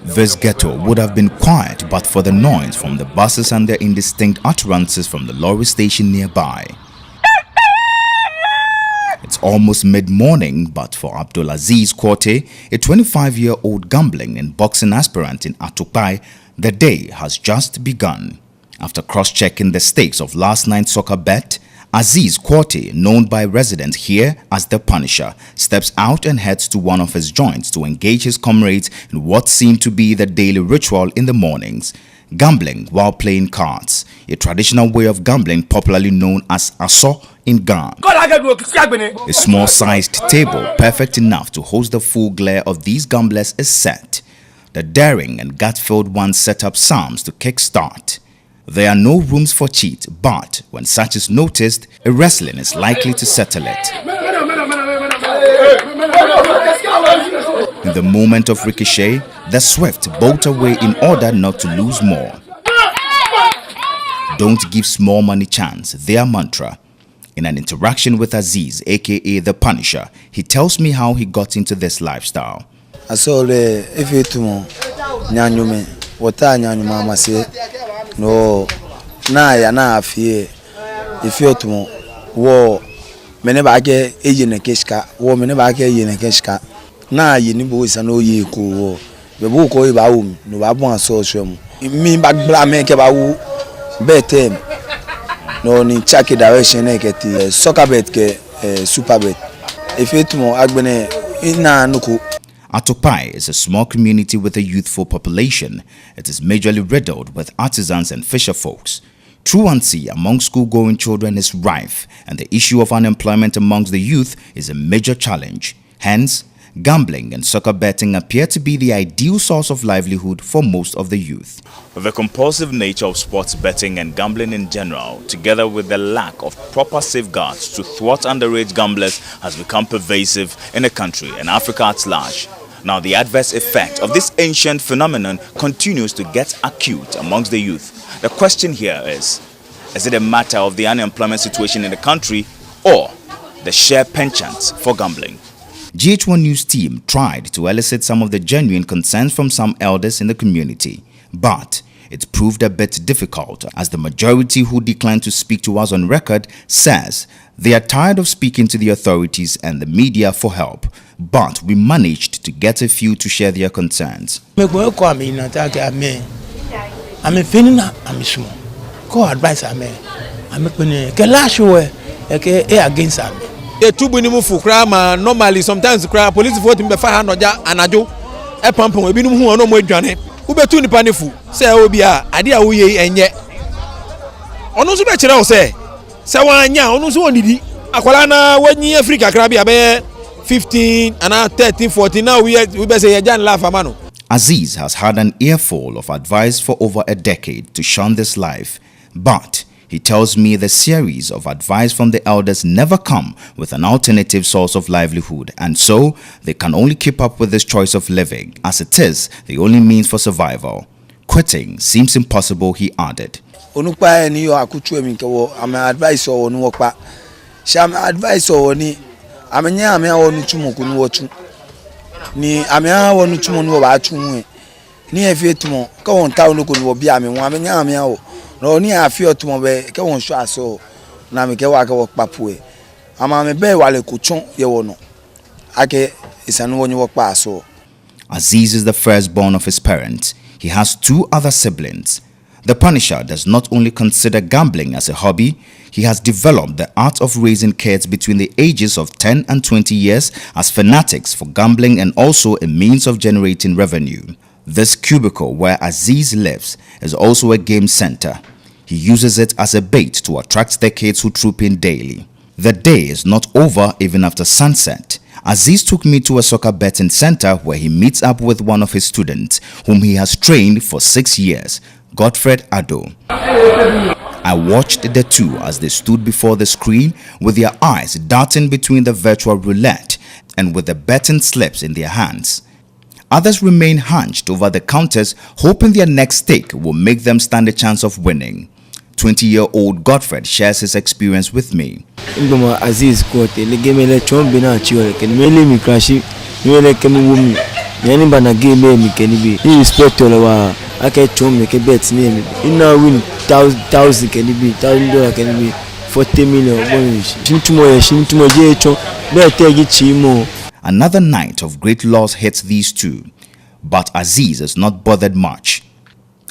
This ghetto would have been quiet but for the noise from the buses and their indistinct utterances from the lorry station nearby. It's almost mid-morning, but for Abdulaziz Korte, a 25-year-old gambling and boxing aspirant in At Atukpai, the day has just begun. After cross-checking the stakes of last night's soccer bet, Aziz Korte, known by residents here as the Punisher, steps out and heads to one of his joints to engage his comrades in what seemed to be the daily ritual in the mornings. Gambling while playing cards, a traditional way of gambling popularly known as aso in Ghana. A small-sized table perfect enough to host the full glare of these gamblers is set. The daring and gut-filled ones set up psalms to kick-start. There are no rooms for cheat, but when such is noticed, a wrestling is likely to settle it. In the moment of ricochet, the swift bolt away in order not to lose more. Don't give small money chance, their mantra. In an interaction with Aziz, aka the Punisher, he tells me how he got into this lifestyle. I saw if you to nyanyume, what I nyanyuma say, no, na ya na fear. If you to war, menebake ejene keshka, war menebake ejene keshka. Na yinibo is an oye ko, the book or baum, no abon so shum. Me back blame kebawu, betem. No ni chaki direction eketi soccer bet ke super bet. If you to agbene ina nuku. At Atukpai is a small community with a youthful population. It is majorly riddled with artisans and fisher folks. Truancy among school-going children is rife, and the issue of unemployment amongst the youth is a major challenge. Hence, gambling and soccer betting appear to be the ideal source of livelihood for most of the youth. The compulsive nature of sports betting and gambling in general, together with the lack of proper safeguards to thwart underage gamblers, has become pervasive in the country and Africa at large. Now, the adverse effect of this ancient phenomenon continues to get acute amongst the youth. The question here is it a matter of the unemployment situation in the country or the sheer penchant for gambling? GH1 News team tried to elicit some of the genuine concerns from some elders in the community, but it proved a bit difficult as the majority who declined to speak to us on record says they are tired of speaking to the authorities and the media for help, but we managed to get a few to share their concerns. I'm feeling I'm small. Go advice I'm against me. The two bunimu fukrama normally sometimes cry police vote me fa hanoja anajo e pampon ebinum hu ono mo adwane wo betu nipa nefu say obi a ade a wo ye enye ono so be kire wo say wanya ono so onidi akwala na wanyi Africa kra bia be 15 and 13 14 now we be say jan laugh amano. Aziz has had an earful of advice for over a decade to shun this life, but he tells me the series of advice from the elders never come with an alternative source of livelihood, and so they can only keep up with this choice of living, as it is the only means for survival. Quitting seems impossible, he added. Onukpa ni yo akutu emi kewo am advice o nu okpa. Sham advice o ni amenya ame onu tumo ku nu otu. Ni ame onu tumo nu ba atu ni efetumo ka won ta onu ku nu obi ame won amenya ame o. No ni afio tumo be ke won so aso na me ke wa ke wo papoe. Ama me be wale kuchon ye wono. Ake isanu wonyi wo pa aso. Aziz is the firstborn of his parents. He has two other siblings. The Punisher does not only consider gambling as a hobby, he has developed the art of raising kids between the ages of 10 and 20 years as fanatics for gambling and also a means of generating revenue. This cubicle where Aziz lives is also a game center. He uses it as a bait to attract the kids who troop in daily. The day is not over even after sunset. Aziz took me to a soccer betting center where he meets up with one of his students, whom he has trained for 6 years, Godfred Ado. I watched the two as they stood before the screen with their eyes darting between the virtual roulette and with the betting slips in their hands. Others remain hunched over the counters, hoping their next stake will make them stand a chance of winning. 20-year-old Godfred shares his experience with me. Aziz Korte, le game le chombe na chiole, ke mele mi crash, mele ke mu Nyani bana game me kenibi. He respect all wa. Ake chom me ke bet name. He now win $1,000 kenibi, $1,000 kenibi, 40 million bonus. Shintumo je chom. Be tegi chimo. Another night of great loss hits these two, but Aziz is not bothered much.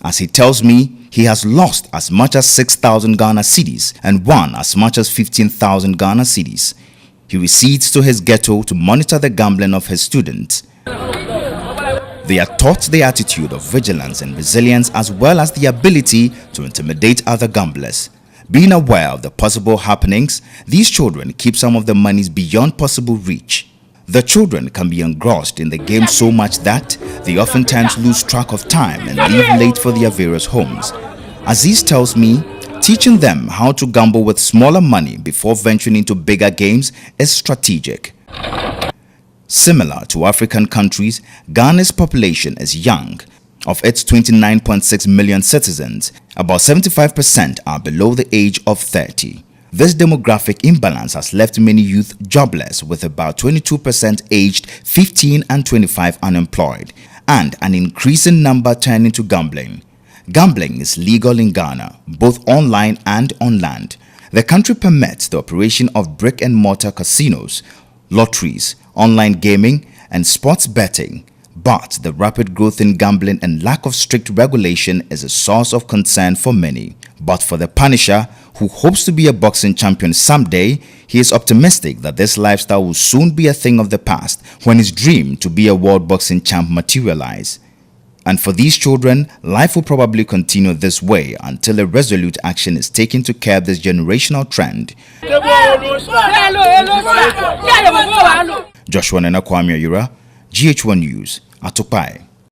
As he tells me, he has lost as much as 6,000 Ghana cedis and won as much as 15,000 Ghana cedis. He recedes to his ghetto to monitor the gambling of his students. They are taught the attitude of vigilance and resilience, as well as the ability to intimidate other gamblers. Being aware of the possible happenings, these children keep some of the monies beyond possible reach. The children can be engrossed in the game so much that they oftentimes lose track of time and leave late for their various homes. Aziz tells me, teaching them how to gamble with smaller money before venturing into bigger games is strategic. Similar to African countries, Ghana's population is young. Of its 29.6 million citizens, about 75% are below the age of 30. This demographic imbalance has left many youth jobless, with about 22% aged 15 and 25 unemployed, and an increasing number turning to gambling. Gambling is legal in Ghana, both online and on land. The country permits the operation of brick-and-mortar casinos, lotteries, online gaming, and sports betting. But the rapid growth in gambling and lack of strict regulation is a source of concern for many. But for the Punisher, who hopes to be a boxing champion someday, he is optimistic that this lifestyle will soon be a thing of the past when his dream to be a world boxing champ materialize. And for these children, life will probably continue this way until a resolute action is taken to curb this generational trend. Joshua Nena Kwame Yura, GH1 News, Atukpai.